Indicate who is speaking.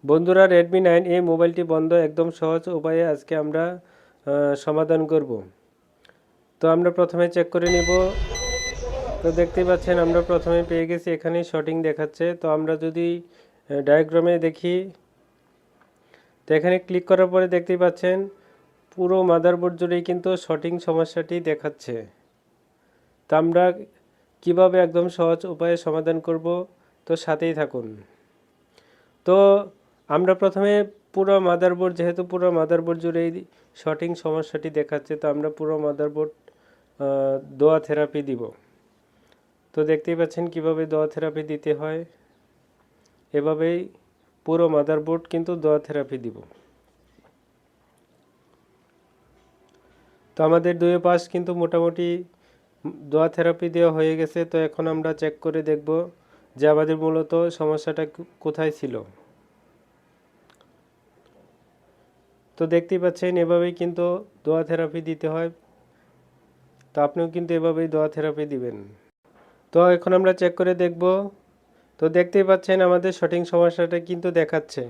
Speaker 1: বন্ধুরা, রেডমি 9 এই মোবাইলটি বন্ধ একদম সহজ উপায়ে আজকে আমরা সমাধান করব। তো আমরা প্রথমে চেক করে নিব। তো দেখতেই পাচ্ছেন আমরা প্রথমে পেয়ে গেছি, এখানে শর্টিং দেখাচ্ছে। তো আমরা যদি ডায়াগ্রামে দেখি, তো এখানে ক্লিক করার পরে দেখতেই পাচ্ছেন পুরো মাদারবোর্ড জুড়েই কিন্তু শর্টিং সমস্যাটি দেখাচ্ছে। তো আমরা কিভাবে একদম সহজ উপায়ে সমাধান করব, তো সাথেই থাকুন। তো আমরা প্রথমে যেহেতু পুরো মাদারবোর্ড জুড়েই শর্টিং সমস্যাটি দেখাচ্ছে, তো আমরা পুরো মাদারবোর্ড দোয়া থেরাপি দিব। তো দেখতেই পাচ্ছেন কিভাবে দোয়া থেরাপি দিতে হয়। এভাবেই পুরো মাদারবোর্ড কিন্তু দোয়া থেরাপি দিব। তো আমাদের দুই পাশ কিন্তু মোটামুটি দোয়া থেরাপি দেওয়া হয়ে গেছে। তো এখন আমরা চেক করে দেখব যে আমাদের মূলত সমস্যাটা কোথায় ছিল। তো দেখতেই পাচ্ছেন এভাবেই কিন্তু দোয়া থেরাপি দিতে হয়। তো আপনিও কিন্তু এভাবেই দোয়া থেরাপি দিবেন। তো এখন আমরা চেক করে দেখব। তো দেখতেই পাচ্ছেন আমাদের শর্টিং সমস্যাটা কিন্তু দেখাচ্ছে।